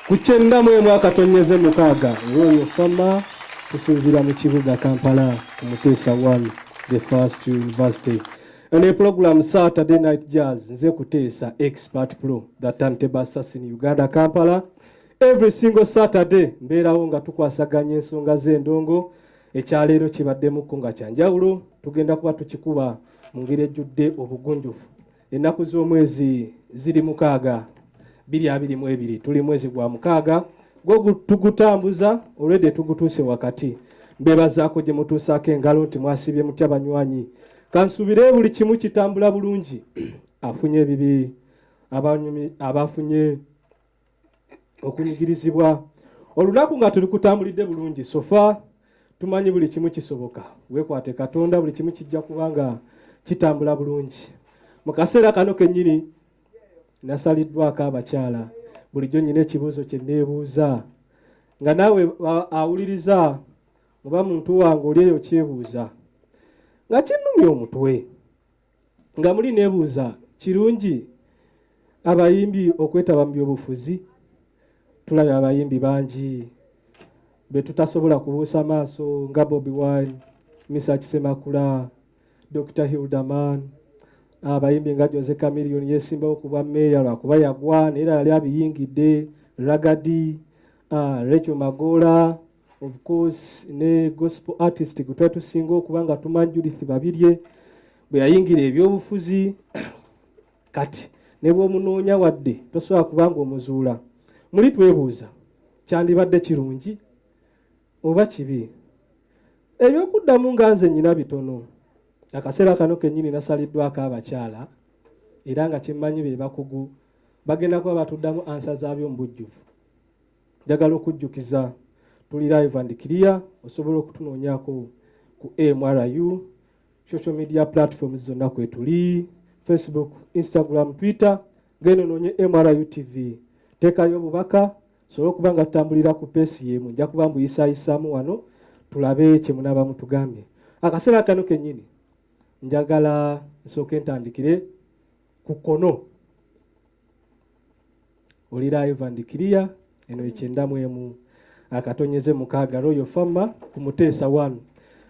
Kuchenda mwe mwaka tonyeze mukaga Royal Farmer kusinzira mu kibuga Kampala ku Mutesa 1 the first university. And program Saturday Night Jazz nze Kutesa Expert Pro the turntable assassin Uganda Kampala. Every single Saturday mbeerawo nga tukwasaganya ensonga z'endongo ekyaleero kibadde mu kunga kyanjawulo tugenda kuba tukikuba mu ngeri ejjudde obugunjufu. Ennaku z'omwezi ziri mukaaga 22 tuli mwezi gwa mukaaga gwo tugutambuza already tugutuuse wakati mbebazaako gye mutuusaako engalo nti mwasibye mutya banywanyi kansubire buli kimu kitambula bulungi afunye ebibi abafunye okunyigirizibwa olunaku nga tuli kutambulidde bulungi sofa tumanyi buli kimu kisoboka weekwate Katonda buli kimu kijja kubanga kitambula bulungi mu kaseera kano kennyini nasaliddwako abakyala bulijjo nnyina ekibuuzo kye neebuuza nga naawe awuliriza muba muntu wange oli eyo kyebuuza nga kinnumya omutwe nga muli neebuuza kirungi abayimbi okwetaba mu byobufuzi tulabye abayimbi bangi be tutasobola kubuusa maaso nga Bobi Wine, Misa Kisemakula, Dr. Hildaman, abayimbi nga Jose Chameleon yesimbawo kuba meya lwakuba yagwa naye yali abiyingidde Ragadi, Rachel Magola, of course ne gospel artist gwe tusinga okuba nga tumanyi Judith Babirye bwe yayingira ebyobufuzi kati ne bw'omunoonya wadde tosobola kubanga omuzuula muli twebuuza kyandibadde kirungi oba kibi ebyokuddamu nga nze nnyina bitono akaseera kano kennyini nasaliddwako abakyala era nga kyemmanyi be bakugu bagenda kuba batuddamu ansa zaabyo mu bujjuvu njagala okujjukiza tuli live and clear osobola okutunoonyako ku MRU social media platforms zonna kwe tuli Facebook, Instagram, Twitter genda noonye MRU TV teekayo obubaka sobola okuba nga tutambulira ku peesi yemu nja kuba mbuyisaayisaamu wano tulabe kye munaaba mutugambye akaseera kano kennyini njagala nsooke ntandikire ku kono oli live and clear eno ekyenda emu akatonyeze mukaaga Royal Farmer ku Mutesa 1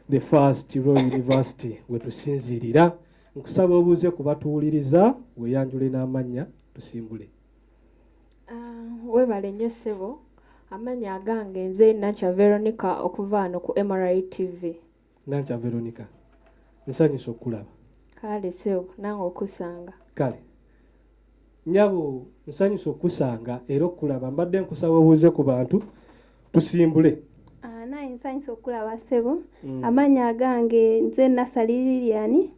the first Royal University wetusinzirira nkusaba obuuze ku batuwuliriza weyanjule n'amannya tusimbule. Webale nnyo ssebo amannya agange nze Nancha Veronica okuva wano ku MRI TV. Nancha Veronica nsanyusa okulaba. Kale ssebo nange okusanga. Kale nyabo nsanyusa okusanga era okulaba mbadde nkusaba obuuze ku bantu tusimbule. Naye nsanyusa okulaba ssebo amannya agange nze Nasali Lilian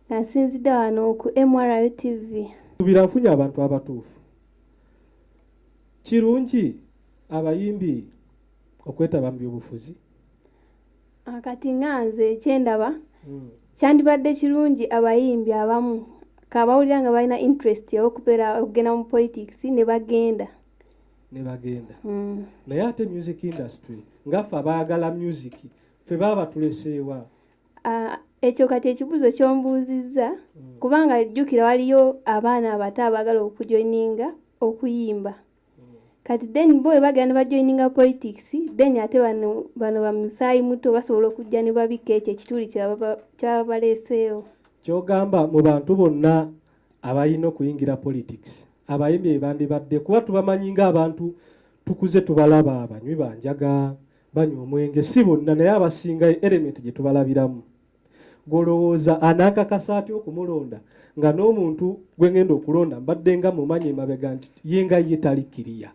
nasinzidde wano ku MRI TV. Subira nfunye abantu abatuufu. Kirungi abayimbi okwetaba mu byobufuzi. Kati nganze kyendaba kyandibadde kirungi abayimbi abamu kabawulira nga balina interest y'okubeera okugenda mu politics ne bagenda. Naye ate music industry ngaffe abaagala music ffe baba tuleseewa. Ekyo kati ekibuuzo ky'ombuuzizza kubanga jjukira waliyo abaana abato abaagala okujoininga okuyimba. Kati then boy bagenda bajoininga politics then ate bano bamusaayi muto basobola okujja ne babika ekyo ekituli kyabaleeseewo. Kyogamba mu bantu bonna abalina okuyingira politics abayimbi bandibadde kuba tubamanyi ng'abantu tukuze tubalaba abanywi banjaga banywa omwenge si bonna naye abasinga element gye tubalabiramu. Golowooza anankakasa atya okumulonda nga n'omuntu gwe ngenda okulonda mbadde nga mumanyi emabega nti ye nga ye talikkiriya.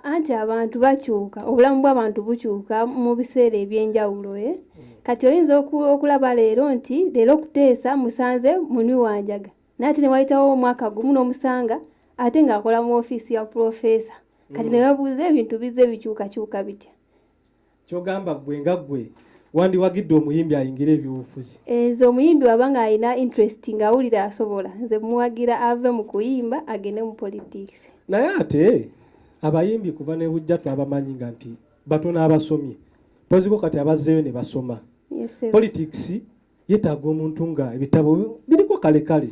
Anti abantu bakyuka obulamu bw'abantu bukyuka mu biseera ebyenjawulo kati oyinza okulaba leero nti leero Kuteesa musanze munywi wanjaga naye ate ne wayitawo omwaka gumu n'omusanga ate ng'akola mu ofiisi ya profesa kati ne babuuza ebintu bizze bikyukakyuka bitya. Kyogamba gwe nga gwe wandiwagidde omuyimbi ayingira ebyobufuzi. Ezo omuyimbi wabanga alina interest ng'awulira asobola nze muwagira ave mu kuyimba agende mu politics. Naye ate abayimbi kuva ne bujja twabamanyi nga nti batono abasomye poziko kati abazzeeyo ne basoma. Politics yeetaaga omuntu nga ebitabo biriko kale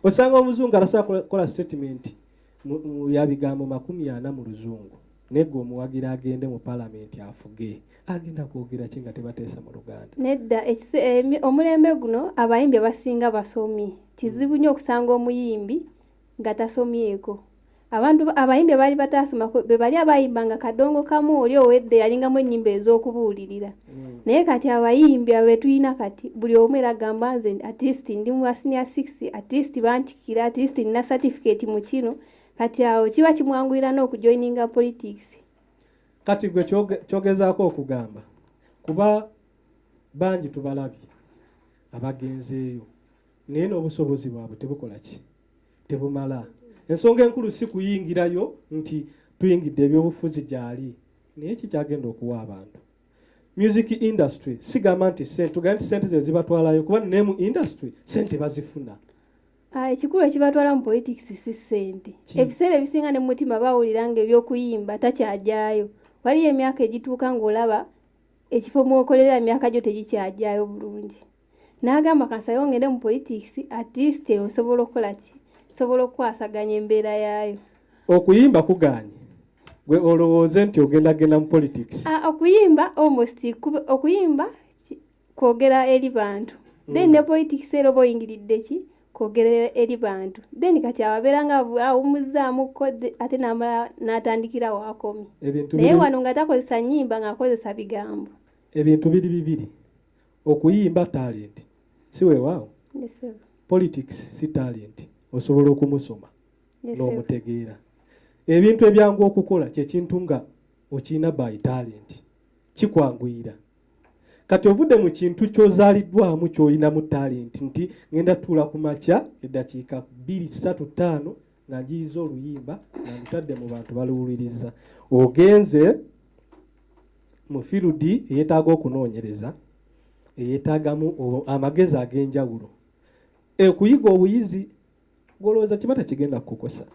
osanga omuzungu alasobola kukola statement ya bigambo 40 mu luzungu negga omuwagira agende mu palamenti afuge agenda kwogera ki nga tebateesa mu Luganda? Nedda omulembe guno abayimbi abasinga basomye. Kizibu nnyo okusanga omuyimbi nga tasomyeko. Abantu abayimbi abali bataasoma be bali abayimbanga kadongo kamu oli owedde yalingamu ennyimba ez'okubuulirira. Naye kati abayimbi abe tuyina kati buli omu era agamba nze artist ndi mu senior 6 artist bantikira artist nina certificate mu kino kati awo kiba kimwanguyira n'okujoininga politics. Kati gwe kyogezaako okugamba kuba bangi tubalabye abagenzeeyo naye n'obusobozi bwabwe tebukola ki tebumala. Ensonga enkulu si kuyingirayo nti tuyingidde ebyobufuzi gyali naye kikyagenda okuwa abantu. Music industry sigamba nti sente ze zibatwalayo kuba ne mu industry sente bazifuna. Ekikulu ekibatwala mu politics si ssente. Ebiseera ebisinga ne mutima bawulira nga ebyokuyimba takyajaayo. Waliyo emyaka egituuka ng'olaba ekifo mwokolera emyaka gyo tegikyajaayo bulungi. N'agamba kansayo ngende mu politics at least osobola okukola ki? Osobola okukwasaganya embeera yaayo. Okuyimba kugaanye gwe olowooze nti ogendagenda mu politics? Okuyimba okuyimba kwogera eri bantu. Then ne politics era oba oyingiridde ki? Kwogera eri bantu. Then kati ababeera nga awumuzzaamu kode ate n'atandikira waakomi. Naye wano nga takozesa nnyimba ng'akozesa bigambo. Ebintu biri bibiri. Okuyimba talent. Si weewaawo? Yes, sir. Politics si talent. Osobola okumusoma n'omutegeera. Ebintu ebyangu okukola kyekintu nga okina by talent kikwanguyira. Kati ovudde mu kintu kyozaaliddwamu ky'olinamu talent nti ngenda tuula ku makya eddakiika 2-3-5 nga njiyiza oluyimba nga lutadde mu bantu baluwuliriza. Ogenze mu field eyeetaaga okunoonyereza eyeetaagamu amagezi ag'enjawulo. Kuyiga obuyizi golowooza kiba tekigenda kukukosa.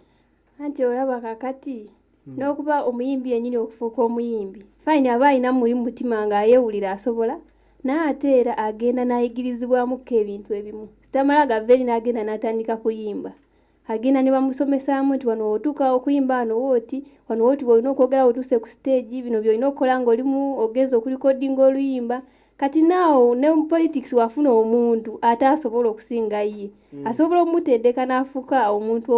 Anti olaba kakati n'okuba omuyimbi yennyini okufuuka omuyimbi fine aba alina muli mu mutima nga yeewulira asobola naye ate era agenda n'ayigirizibwamuko ebintu ebimu. Tamala gava eri n'agenda n'atandika kuyimba. Agenda ne bamusomesaamu nti wano otuuka okuyimba wano wooti wano wooti bw'olina okwogera otuuse ku stage bino by'olina okukola ng'olimu ogenza okulikodinga oluyimba. Kati naawo ne mu politics wafuna omuntu ate asobola okusinga ye. Asobola omutendeka n'afuuka omuntu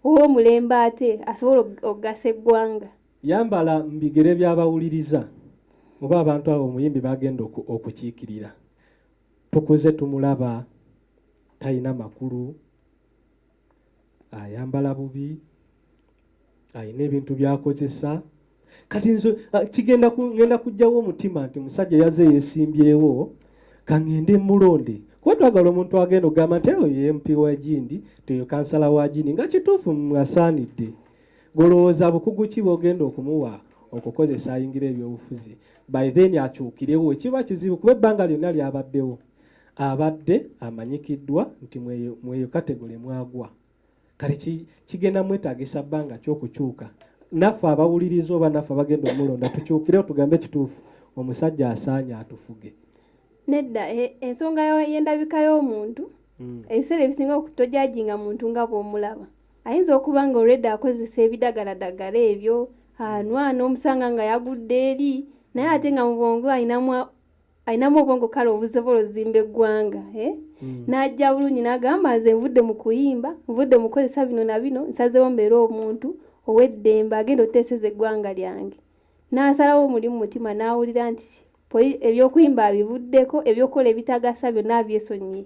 ow'omulembe ate asobola okugasa eggwanga. Yambala mu bigere by'abawuliriza oba abantu abo omuyimbi bagenda okukiikirira. Tukuze tumulaba talina makulu, ayambala bubi, alina ebintu by'akozesa. Kati ngenda kujjawo omutima nti omusajja yaze yeesimbyewo kangende mulonde. Kuba twagala omuntu agenda okugamba nti oyo ye MP wa Gindi, oyo kansala wa Gindi nga kituufu mwasaanidde. Golowooza bukugu ki bw'ogenda okumuwa okukozesa ayingira ebyobufuzi. By then akyukirewo ekiba kizibu kuba ebbanga lyonna lyabaddewo. Abadde amanyikiddwa nti mweyo kategole mwagwa. Kale kigenda mwetaagisa bbanga ky'okukyuka. Naffe abawuliriza oba naffe abagenda omulonda tukyukirewo tugambe kituufu omusajja asaanye atufuge. Nedda ensonga y'endabika y'omuntu ebiseera ebisinga okutojajinga muntu nga bw'omulaba. Ayinza okuba nga already akozesa ebidagaladagala ebyo anwana omusanga nga yagudde eri naye ate nga mu bwongo ayinamu obwongo kale obusobola ozimba eggwanga. N'ajja bulungi n'agamba nze nvudde mu kuyimba nvudde mu kukozesa bino na bino nsazeewo mbeera omuntu ow'eddembe agenda oteeseza eggwanga lyange. N'asalawo omulimu mutima n'awulira nti ebyokuyimba abivuddeko ebyokukola ebitagasa byonna abyesonyiye.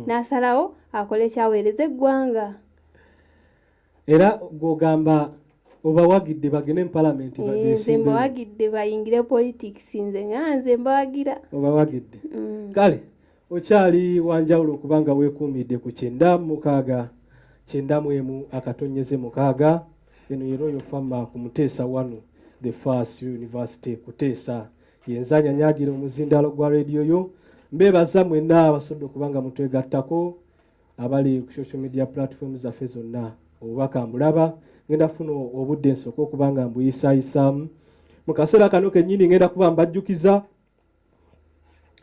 N'asalawo akole ekyaweereza eggwanga. Era gw'ogamba obawagidde bagende mu palamenti nze mbawagidde bayingire politics nze nga nze mbawagira. Obawagidde. Kale okyali wanjawulo okubanga weekuumidde ku 96 akatonyeze 6. Eno ye Royal Farmer ku Muteesa 1 the first university Kuteesa. Yenzanya nyagira omuzindalo gwa radio yo. Mbebaza mwenna abasodde okubanga mutwegattako abali ku social media platforms zaffe zonna. Obubaka mbulaba ngenda funa obudde nsoko okubanga mbuyisaamu. Mu kaseera kano kennyini ngenda kuba mbajjukiza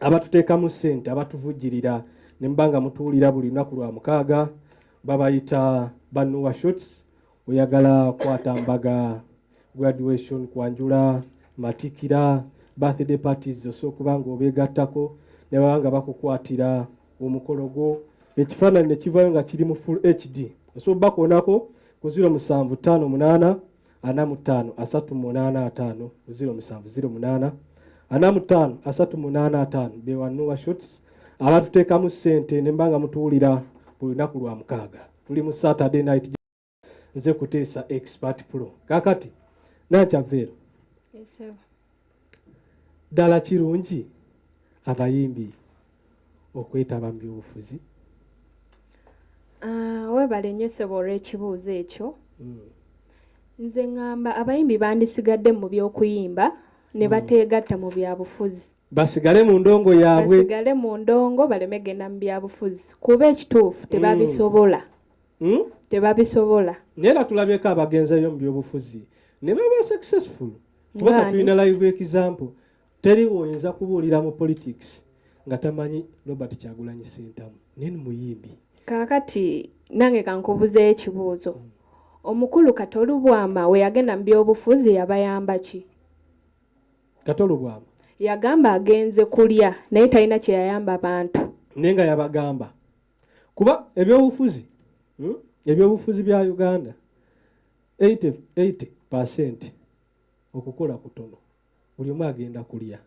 abatuteekamu ssente abatuvujjirira ne mbanga mutuwulira buli lunaku lwa 6 babayita Banuwa Shots oyagala kwata mbaga graduation, kwanjula, matikira, birthday parties osobola okuba ng'obeegattako ne baba nga bakukwatira omukolo gwo, ekifaananyi ne kivaayo nga kiri mu full HD. Osobola bakoonako ku 0758 45 385 0708 45 385 bewanuwa shots abatuteekamu ssente ne mbanga mutuwulira buli lunaku lwa mukaaga. Tuli mu Saturday night, nze kuteesa expert pro. Kakati Nankyaveero, Yes, sir. Ddala kirungi abayimbi okwetaba mu byobufuzi? Weebale nnyo ssebo olw'ekibuuzo ekyo. Nze ngamba abayimbi bandisigadde mu by'okuyimba ne bateegatta mu byabufuzi. Basigale mu ndongo yaabwe. Basigale mu ndongo baleme genda mu byabufuzi. Kuba ekituufu tebabisobola. Tebabisobola. Naye era tulabyeko abagenzeyo mu byobufuzi ne baba successful. Kuba tulina live example. Teri oyinza kubuulira mu politics nga tamanyi Robert Kyagulanyi Ssentamu nini muyimbi. Kaakati nange kankubuzeeyo ekibuuzo. Omukulu Katolu Bwama we yagenda mu byobufuzi yabayamba ki? Katolu Bwama yagamba agenze kulya naye talina kye yayamba bantu. Naye nga yabagamba. Kuba ebyobufuzi ebyobufuzi bya Uganda 80% okukola kutono. Buli omu agenda kulya.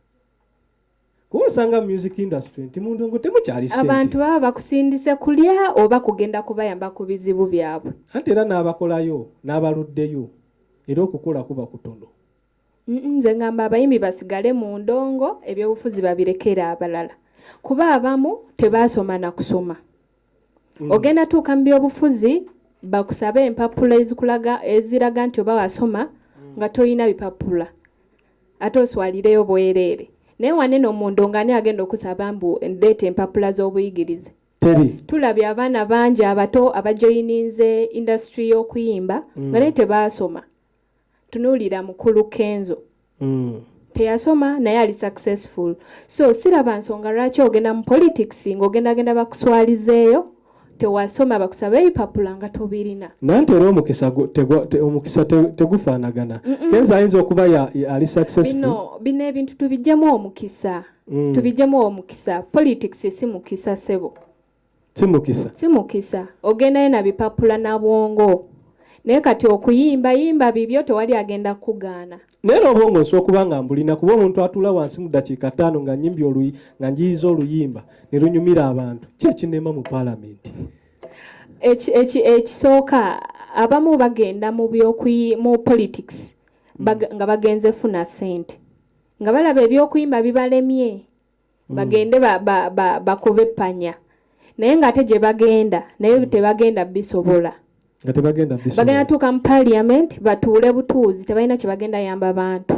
Kuba osanga mu music industry nti mu ndongo temukyali ssente. Abantu baba bakusindise kulya oba kugenda kubayamba ku bizibu byabwe. Ate era n'abakolayo n'abaluddeyo era okukola kuba kutono. Nze ngamba abayimbi basigale mu ndongo ebyobufuzi babirekera abalala. Kuba abamu tebaasoma na kusoma. Ogenda tuuka mu byobufuzi bakusabe empapula eziraga nti oba wasoma nga toyina bipapula. Ate oswalireyo bwereere. Naye wanene omuntu ngani agenda okusaba mbu ndeeta empapula z'obuyigirize. Teri. Tulabye abaana bangi abato abajoyininze industry y'okuyimba nga naye tebaasoma. Tunuulira mukulu Kenzo. Teyasoma naye ali successful. So siraba nsonga lwaki ogenda mu politics ng'ogenda bakuswalizeeyo tewasoma bakusabe ebipapula nga tobirina. Nanti era omukisa tegufaanagana. Kenzo ayinza okuba ali successful. Bino ebintu tubijjemu omukisa. Tubijjemu omukisa. Politics si mukisa sebo. Si mukisa. Ogendayo na bipapula na bwongo. Naye kati okuyimba bibyo tewali agenda kugaana. Naye obwongo nsobola okuba nga mbulina kuba omuntu atula wansi mu dakiika 5 nga nnyimbi nga njiyiza oluyimba ne lunyumira abantu. Ki ekinema mu paalamenti? Ekisooka abamu bagenda mu politics nga bagenze funa ssente. Nga balaba ebyokuyimba bibalemye bagende bakube ppanya. Naye ng'ate gye bagenda naye tebagenda bisobola. Bagenda tuuka mu parliament batuule butuuzi tebalina kye bagenda yamba bantu.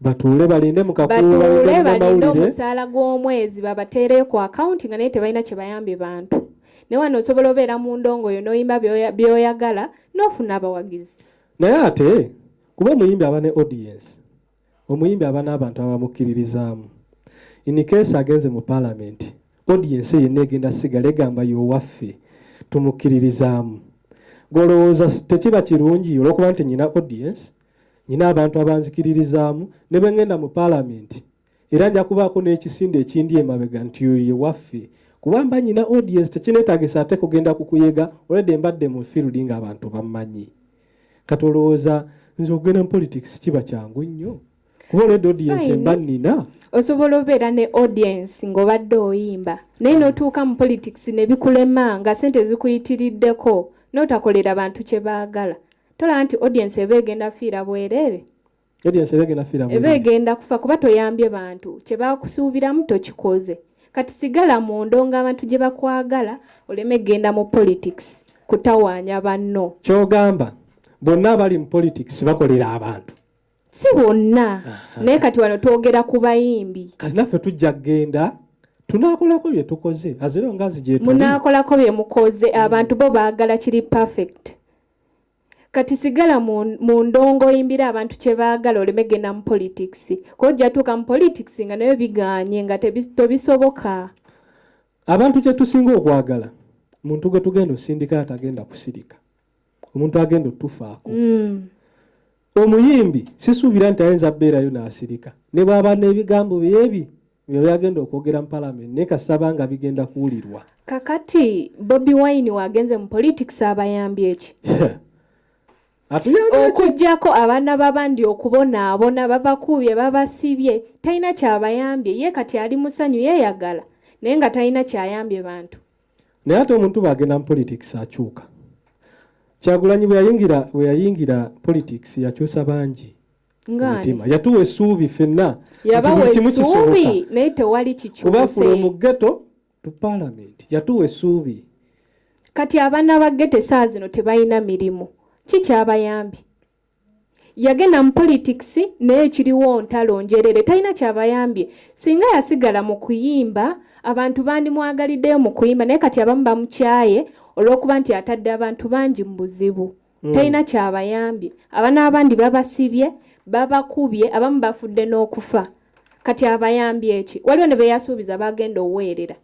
Batuule balinde mu kakuulu balinde omusaala gw'omwezi babateereyo ku account nga naye tebalina kye bayambye bantu. Ne wano osobola obeera mu ndongo yo n'oyimba by'oyagala n'ofuna abawagizi. Naye ate kuba omuyimbi aba ne audience, omuyimbi aba n'abantu abamukkiririzaamu. In case agenze mu parliament, audience yenna egenda sigala egamba y'owaffe tumukkiririzaamu. Golowooza tekiba kirungi olw'okuba nti nyina audience, nyina abantu abanzikiririzaamu ne bwe ngenda mu parliament era nja kubaako n'ekisinde ekindi emabega nti ye waffe. Kuba mba nyina audience tekineetaagisa ate kugenda kukuyega olwedde mbadde mu field ng'abantu bammanyi. Kati olowooza nze okugenda mu politics kiba kyangu nnyo kuba olwedde audience mba nnina. Osobola obeera ne audience ng'obadde oyimba naye n'otuuka mu politics ne bikulema nga ssente zikuyitiriddeko n'otakolera bantu kye baagala. Tolaba nti audience eba egenda fiira bwereere. Eba egenda kufa kuba toyambye bantu kye baakusuubiramu tokikoze. Kati sigala mu ndongo abantu gye bakwagala oleme genda mu politics kutawaanya banno. Ky'ogamba bonna abali mu politics bakolera abantu. Si bonna. Naye kati wano twogera ku bayimbi. Kati naffe tujja kgenda tunaakolako bye tukoze azira ngazi gye tuli. Munaakolako bye mukoze abantu bo baagala kiri perfect. Kati sigala mu ndongo oyimbira abantu kye baagala oleme genda mu politics. Kojja tuuka mu politics nga nayo bigaanye nga tobisoboka. Abantu kye tusinga okwagala muntu gwe tugenda osindika atagenda kusirika. omuntu agenda otufaako. Omuyimbi sisuubira nti ayinza beerayo n'asirika ne bw'aba n'ebigambo byebi byo byagenda okwogera mu palamenti naye kasaba nga bigenda kuwulirwa. Kakati Bobi Wine wagenze mu politics abayambye eki? Okujjako abaana babandi okubonaabona babakuubye babasibye talina kyabayambye ye kati ali musanyu yeeyagala naye nga talina kyayambye bantu. Naye ate omuntu bw'agenda mu politics akyuka. Kyagulanyi bwe yayingira politics yakyusa bangi mutima. Yatuwa essuubi ffenna yabawa essuubi naye tewali kikyuse. Kuba from ghetto to parliament yatuwa essuubi. Kati abaana ba ghetto saa zino tebalina mirimu. Kikyabayambye? Yagenda mu politics naye kiriwo ntalo njerere talina kyabayambye. Singa yasigala mu kuyimba abantu bandimwagaliddeyo mu kuyimba naye kati abamu bamukyaye olw'okuba nti atadde abantu bangi mu buzibu. Talina kyabayambye. Abaana abandi babasibye babakubye abamu bafudde n'okufa. Kati abayambye eki? Waliwo ne beyasuubiza bagenda oweerera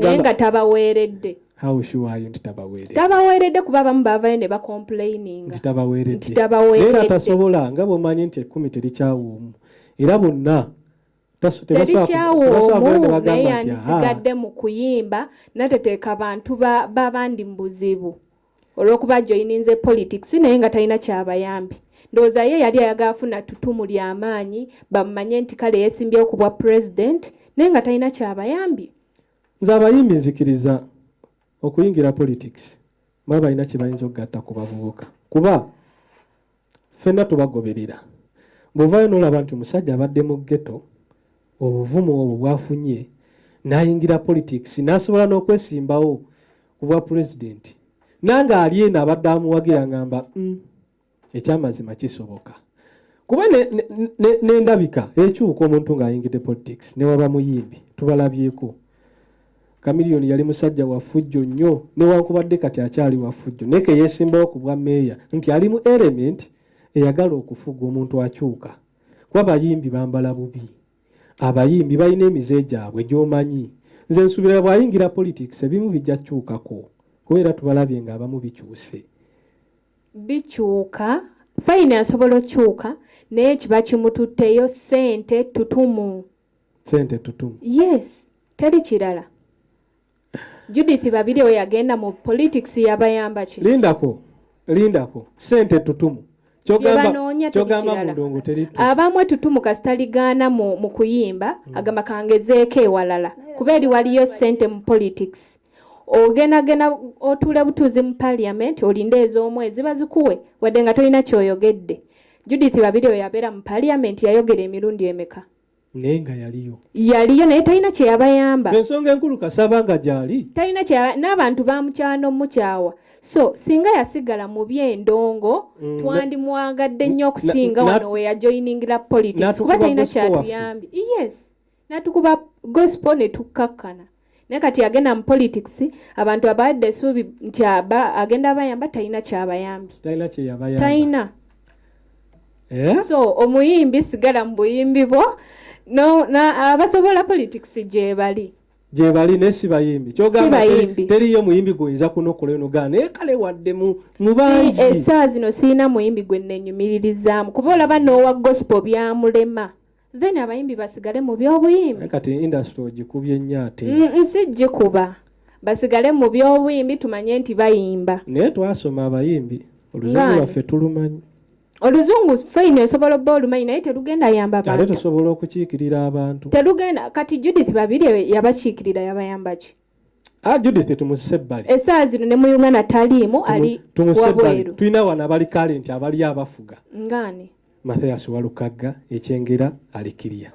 naye nga tabaweeredde. How sure are you nti tabaweeredde? Tabaweeredde kuba abamu baavayo ne bakomplaininga nti tabaweeredde. Era tasobola nga bw'omanyi nti ekkumi terikyawoomu era bonna terikyawoomu naye yandisigadde mu kuyimba nateteeka bantu babandi mu buzibu olw'okuba joyininze politics naye nga talina kyabayambi. Ndowooza ye yali ayagala afuna ttutumu ly'amaanyi bamumanye nti kale yeesimbyewo ku bwa president naye nga talina kyabayambi. Nze abayimbi nzikiriza okuyingira politics baba balina kye bayinza okugatta ku bavubuka kuba ffenna tubagoberera. Bw'ovaayo n'olaba nti omusajja abadde mu ghetto obuvumu obwo bwafunye n'ayingira politics n'asobola n'okwesimbawo ku bwa pulezidenti nange ali eno abadde amuwagira ngamba ekyamazima kisoboka kuba n'endabika ekyuka omuntu ng'ayingidde politics ne waba muyimbi tubalabyeko. Kamiliyoni yali musajja wa ffujjo nnyo newankubadde kati akyali wa ffujjo naye ke yeesimbawo ku bwa meeya nti ali mu element eyagala okufuga omuntu akyuka. Kuba abayimbi bambala bubi, abayimbi balina emize gyabwe gy'omanyi. Nze nsuubira bw'ayingira politics ebimu bijja kukyukako kubeera tubalabye ng'abamu bikyuse. Bikyuka fayini asobola okukyuka naye kiba kimututteyo ssente tutumu. Ssente tutumu? Yes, teri kirala. Judith babiri we yagenda mu politics yabayamba ki? Lindako ssente tutumu. Kyogamba mu ndongo teritu. Abamu etutumu kasitaligaana mu kuyimba agamba kangezeeko ewalala kuba eri waliyo ssente mu politics. Ogenda otuule butuuzi mu parliament olinde ez'omwezi bazikuwe wadde nga tolina ky'oyogedde. Judith babiri we yabeera mu parliament yayogera emirundi emeka? Naye nga yaliyo naye talina kye yabayamba. Ensonga enkulu kasaba nga gyali talina n'abantu bamukyawa n'omukyawa. So singa yasigala mu by'endongo twandimwagadde nnyo okusinga wano we yajoyiningira politics kuba talina kyatuyambi. Yes, natukuba gospel ne tukkakkana naye kati agenda mu politics abantu abawadde essuubi nti agenda abayamba talina kyabayambi. Talina. So omuyimbi sigala mu buyimbi bwo. No, abasobola politics gyebali nesi bayimbi. Kyogamba teriyo muyimbi goyinza kunokola eno gana naye kale wadde mu bangi. Essaawa zino siina muyimbi gwe nnenyumiririzaamu kuba olaba n'owa gospel byamulema then abayimbi basigale mu by'obuyimbi. Kati industry ogikubye nnyo ate. Nsijjikuba basigale mu by'obuyimbi tumanye nti bayimba. Naye twasoma abayimbi oluzungu lwaffe tulumanyi. Oluzungu fayini esobola obba olumanyi naye terugenda yamba bantu. Ate tusobola okukiikirira abantu. Terugenda kati Judith babiri yabakiikirira yabayamba ki? Judith tumusse ebbali. Essaawa zino ne mu Uganda taliimu ali wabweru. Tulina wano abali kalenti abali abafuga. Ngani? Mathias Walukagga, Ekyengera, Alikiriya.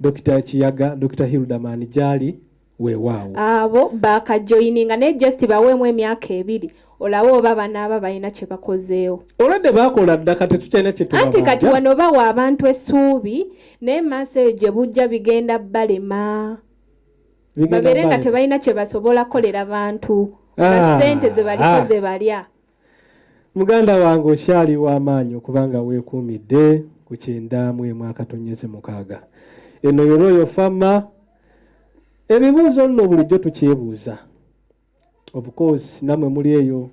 Dr. Kiyaga, Dr. Hildaman Jali, weewaawo. Abo bakajoyininga naye just baweemu emyaka 2 olawo oba banaaba balina kye bakozeewo. Olwadde baakola dda kati tukyalina kye tubabanja. Anti kati wano bawa abantu essuubi naye maaso eyo gye bujja bigenda balema. Babeere nga tebalina kye basobola kolera bantu. Ssente ze baliko ze balya. Muganda wange okyali w'amaanyi okubanga weekuumidde ku 9/6. Eno yoroyo fama ebibuuzo nno bulijjo tukyebuuza. Of course namwe muli eyo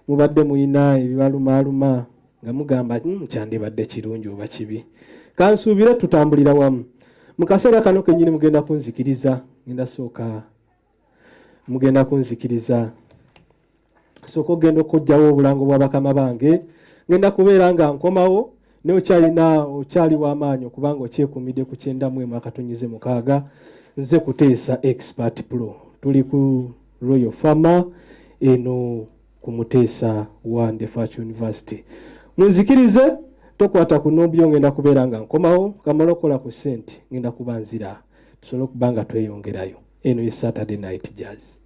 mubadde muyina ebibalumaaluma nga mugamba kyandibadde kirungi oba kibi. Kansuubire tutambulira wamu. Mu kaseera kano kennyini mugenda kunzikiriza, mugenda kunzikiriza. Sooka ogenda okujjawo obulango bwa bakama bange. Ngenda kubeera nga nkomawo ne okyali w'amaanyi okubanga okyekuumidde ku 9/6. Nze kuteesa Expert Pro. Tuli ku Royal Farmer eno ku Muteesa wa Ndefacho University. Munzikirize tokwata ku nobyo ngenda kubeera nga nkomawo kamala okola ku sente ngenda kubanzira tusobole okubanga tweyongerayo. Eno ye Saturday Night Jazz.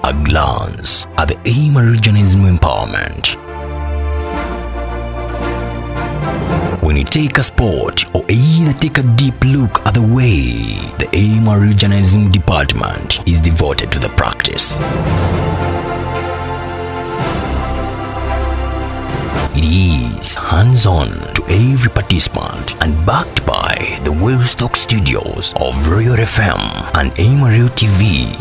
A glance at the AIM regionalism empowerment. When you take a sport or either take a deep look at the way the AIM regionalism department is devoted to the practice. It is hands-on to every participant and backed by the well-stocked studios of Royal FM and AIM TV.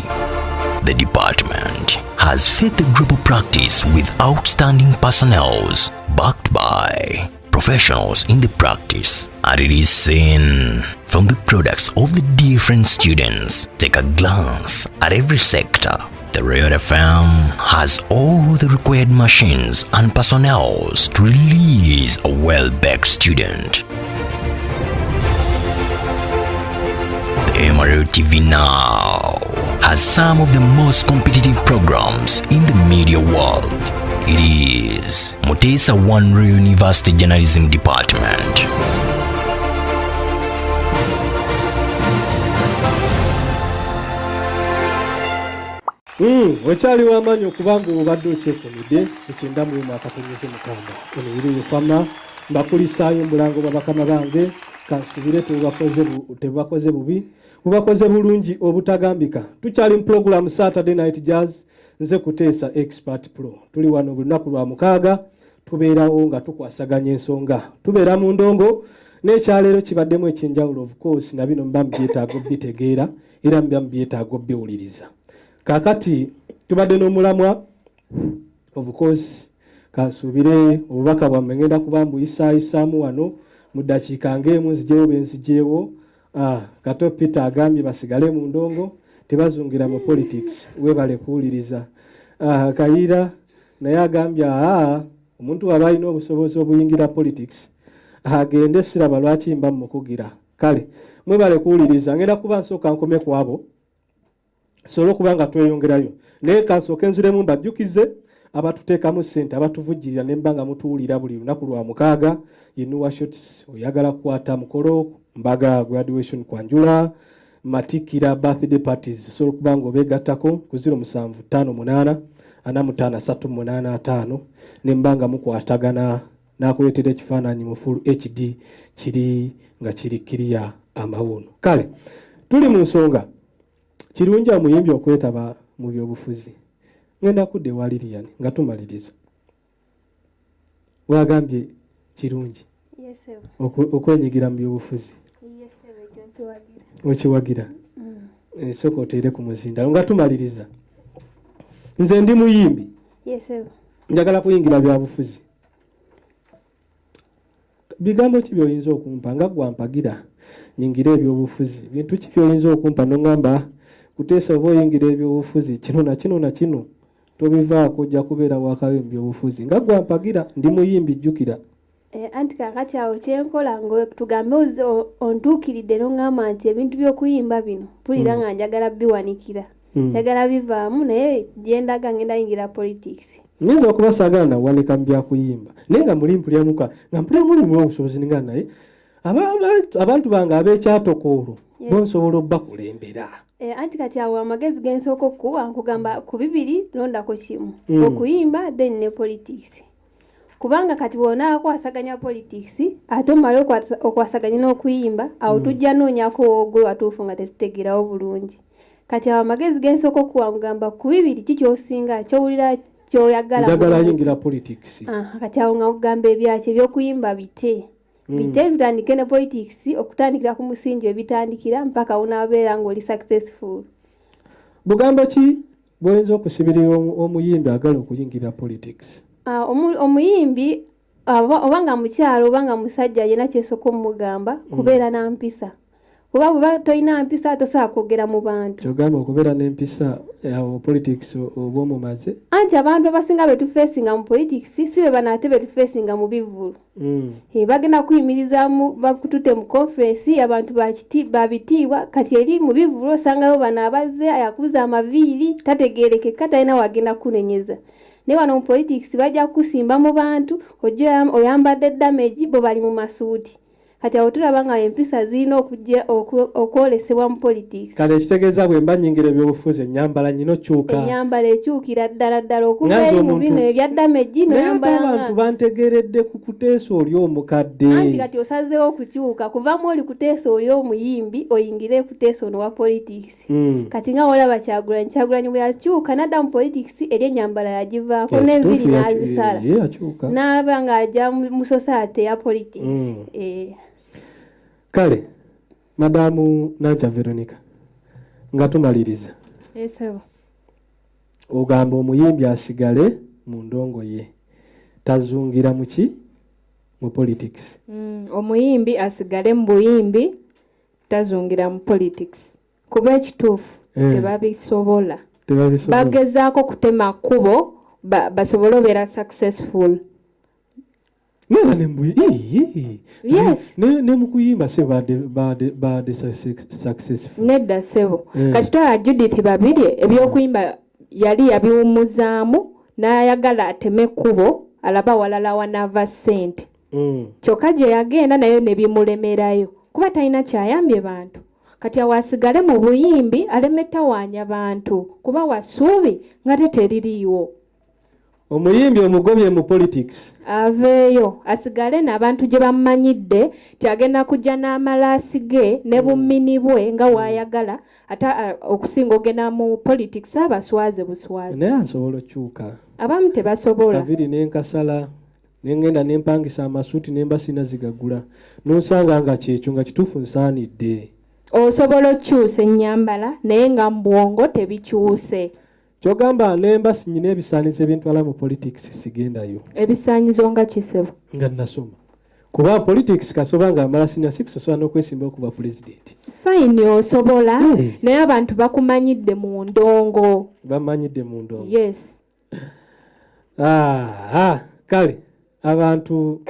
The department has fed the global practice with outstanding personnel backed by professionals in the practice, and it is seen from the products of the different students. Take a glance at every sector. The Royal FM has all the required machines and personnel to release a well-backed student. The Emerald TV now has some of the most competitive programs in the media world. It is Muteesa One Royal University Journalism Department. Wekyali w'amaanyi okubanga obadde okyekuumidde ku 9/6. Eno iri Farmer mbakulisaayo mulango bwa bakama bange. Kansuubire tebubakoze bubi, bubakoze bulungi obutagambika. Tukyali mu program Saturday Night Jazz. Nze kuteesa Expert Pro. Tuli wano olunaku lwa 6 tubeerawo nga tukwasaganya ensonga. Tubeera mu ndongo n'ekyaleero kibaddemu ekyenjawulo of course na bino mba mbyetaaga bitegeera era mba mbyetaaga biwuliriza. Kakati tubadde n'omulamwa of course kansuubire obubaka bwammwe ngenda kuba mbuyisaamu wano mu ddakiika ng'emu nzijewo benzijewo. Kato Peter agambye basigale mu ndongo tebazungira mu politics webale kuwuliriza. Kayira naye agambye omuntu waba alina obusobozi obuyingira politics agende siraba lwaki mba mukugira. Kale mwebale kuwuliriza ngenda kuba nsooka nkome ku abo solo okubanga tweyongerayo naye kansooke nziremu mbajjukize abatuteekamu ssente abatuvujjirira ne mbanga mutuwulira buli lunaku lwa 6. Inuwa shots oyagala kukwata mukolo mbaga graduation kwanjula matikira birthday parties solo kubanga obegattako ku 0758 45 ne mbanga mukwatagana nakuleetera ekifaananyi mu full HD kiri nga kiri kiriya amawuno. Kale tuli mu nsonga kirungi omuyimbi okwetaba mu byobufuzi. Ngenda kudde wali Lilian nga tumaliriza. Wagambye kirungi okwenyigira mu byobufuzi. Okiwagira sooka oteere ku muzinda nga tumaliriza. Nze ndi muyimbi njagala kuyingira byabufuzi. Bigambo ki by'oyinza okumpa nga gwampagira nyingira ebyobufuzi? Bintu ki by'oyinza okumpa n'ongamba Kuteesa oba oyingira ebyobufuzi kino na kino tobivaako ojja kubeera wakawe mu byobufuzi nga gwampagira ndi muyimbi jjukira. Anti kakati awo kyenkola ngo tugambe ontuukiridde n'ongamba nti ebintu by'okuyimba bino mpulira nga njagala biwanikira njagala bivaamu naye gyendaga ngenda yingira politics. Nnyinza okuba saagala nawanika mu byakuyimba naye nga muli mpulyamuka nga mpulyamulimu obusobozi ninga naye abantu bange ab'ekyatokoolo bonsobola obbakulembera. Anti kati awo amagezi gensooka okuwa nkugamba ku 2 londako kimu okuyimba then ne politics. Kubanga kati wona akwasaganya politics ate omala okwasaganya n'okuyimba awo tujja noonyako ogwe watuufu nga tetutegerawo bulungi. Kati awo amagezi gensooka okuwa nkugamba ku 2 kikyosinga kyowulira kyoyagala njagala yingira politics. Kati awo nga kugamba ebyaki ebyokuyimba bite tutandike ne politics okutandikira ku musingi ebitandikira mpaka unaabeera ng'oli successful. Bugambo ki bwoyinza okusibirira omuyimbi agala okuyingira politics? Omuyimbi oba nga mukyalo oba nga musajja yena kyesooka omugamba kubeera na mpisa. Kuba bw'oba tolina mpisa tosobola kwogera mu bantu. Kyogamba okubeera n'empisa awo politics oba omumaze? Anti abantu abasinga betufeesinga mu politics si be bano ate betufeesinga mu bivvulu. Bagenda kuyimiriza bakutute mu conference abantu babitiibwa kati eri mu bivvulu osangayo bano abazze ayakuza amaviiri tategeerekeka talina wagenda kunenyeza. Ne wano mu politics bajja kusimba mu bantu oyambadde damage bo bali mu masuuti. Kati awo tulaba nga empisa zirina okujja okwolesebwa mu politics. Kale ekitegeeza bwe mba nnyingira ebyobufuzi ennyambala nyina okyuka. Ennyambala ekyukira ddala okuva eri mu bino ebya damage noyambala nga. Abantu bantegeeredde ku kuteesa oli omukadde. Anti kati osazeewo okukyuka kuvamu oli kuteesa oli omuyimbi oyingire kuteesa ono wa politics. Kati nga olaba Kyagulanyi bwe yakyuka nadda mu politics eri ennyambala yagivaako n'enviiri n'azisala. N'aba ng'ajja mu society ya politics. Kale, Madamu Nankya Veronica, nga tumaliriza. Esebo. Ogamba omuyimbi asigale mu ndongo ye. Tazungira muki? Mu politics. Omuyimbi asigale mu buyimbi tazungira mu politics. Kuba ekituufu tebabisobola. Bagezaako kutema kkubo basobole obeera successful. Yes. Ne mukuyimba se bade successful. Nedda sebo. Kati twala Judith Babirye ebyokuyimba yali yabiwumuzaamu n'ayagala ateme kkubo alaba walala wanava ssente. Kyokka gye yagenda nayo ne bimulemerayo kuba talina kyayambye bantu. Kati awasigale mu buyimbi alemetawaanya bantu kuba wasuubi nga teteririiwo. Omuyimbi omugobye mu politics aveeyo asigale n'abantu gye bamanyidde tyagenda kujja n'amalaasi ge ne bummini bwe nga waayagala ate okusinga ogenda mu politics abaswaze buswaze. Naye asobola okyuka. Abamu tebasobola. Kaviri n'enkasala n'engenda n'empangisa amasuuti n'emba sina zigagula n'osanga nga kyekyo nga kituufu nsaanidde. Osobola okyusa ennyambala naye nga mu bwongo tebikyuse. Kyogamba n'embasi nyina ebisaanizo ebintwala mu politics sigendayo. Ebisaanyizo nga kisebo? Nga nasoma. Kuba politics kasoba nga amala senior 6 osobola n'okwesimba okuba president. Fine osobola naye abantu bakumanyidde mu ndongo. Bamanyidde mu ndongo. Yes. Kale abantu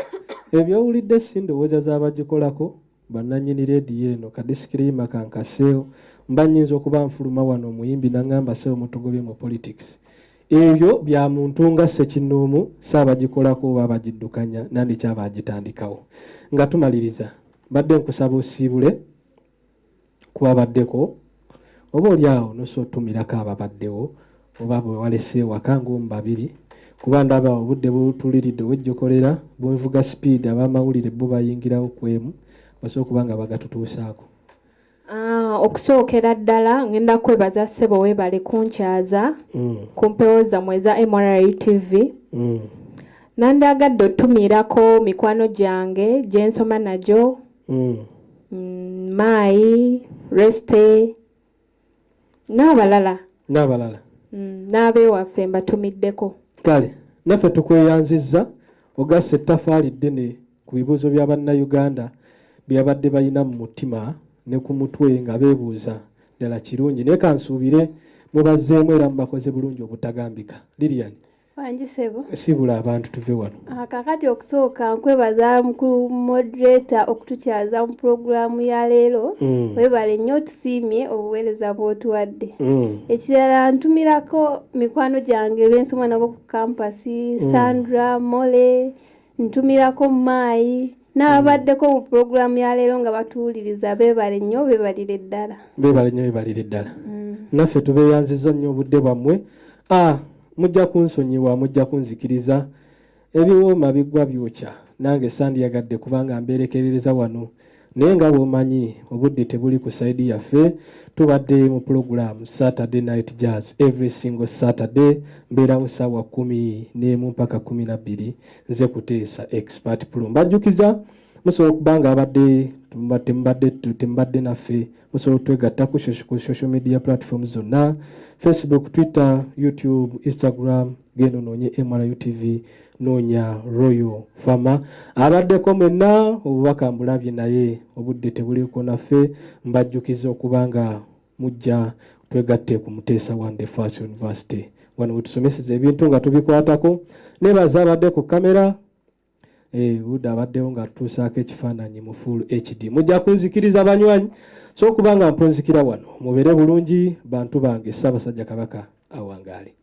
ebyowulidde sindowooza z'abagikolako bannannyini leediyo eno kadiscrima kankaseewo mba nnyinza okuba nfuluma wano omuyimbi naŋŋamba seewo mutugobye mu politics. Ebyo bya muntu nga Ssekinnoomu saabagikolako oba abagiddukanya nandi kyaba agitandikawo. Nga tumaliriza badde nkusaba osiibule kubabaddeko oba oli awo noso otumirako ababaddewo oba bwe walese ewaka ng'omu babiri kuba ndaba obudde butuliridde obwejjokolera bwenvuga speed abamawulire bo bayingirawo kwemu basobola okuba nga bagatutuusaako. Okusookera ddala ngenda kwebaza ssebo weebale kunkyaza ku mpewo zammwe eza MRI TV. Nandagadde otumirako mikwano gyange gye nsoma nagyo Mai, Reste n'abalala n'abeewaffe mbatumiddeko. Kale naffe tukweyanzizza ogassa ettafaali ddene ku bibuuzo bya bannayuganda byabadde balina mu mutima ne ku mutwe nga beebuuza ddala kirungi naye kansuubire mubazzeemu era mubakoze bulungi obutagambika. Lilian wanjisebo sibula abantu tuve wano. Kakati okusooka nkwebaza mukulu moderator okutukyaza mu puroguramu ya leero webale nnyo tusiimye obuweereza bw'otuwadde. Ekirala ntumirako mikwano gyange bensoma nabo ku kampasi Sandra Mole ntumirako Mai n'abaddeko mu puroguramu ya leero nga batuwuliriza beebale nnyo beebalire ddala. Beebale nnyo beebalire ddala. Naffe tubeeyanziza nnyo obudde bwammwe. Mujja kunsonyiwa mujja kunzikiriza ebiwooma biggwa byokya nange sandyagadde kubanga mberekerereza wano naye nga bw'omanyi obudde tebuli ku saidi yaffe tubadde mu puroguramu Saturday Night Jazz every single Saturday mbeerawo ssaawa 10 n'emu mpaka 12 nze kuteesa expert pro mbajjukiza musobola okubanga abadde tembadde naffe musobola okutwegatta ku social media platforms zonna, Facebook, Twitter, YouTube, Instagram. Genda onoonye MRUTV, noonya Royal Farmer. Abaddeko mwenna obubaka mbulabye naye obudde tebuliko naffe, mbajjukiza okubanga mujja twegatte ku Muteesa Wande First University wano wetusomeseza ebintu nga tubikwatako. Nebaza abadde ku kamera Buda abaddewo nga tutuusaako ekifaananyi mu full HD. Mujja kunzikiriza banywanyi, so okubanga mpunzikira wano mubeere bulungi bantu bange. Ssaabasajja Kabaka awangaale.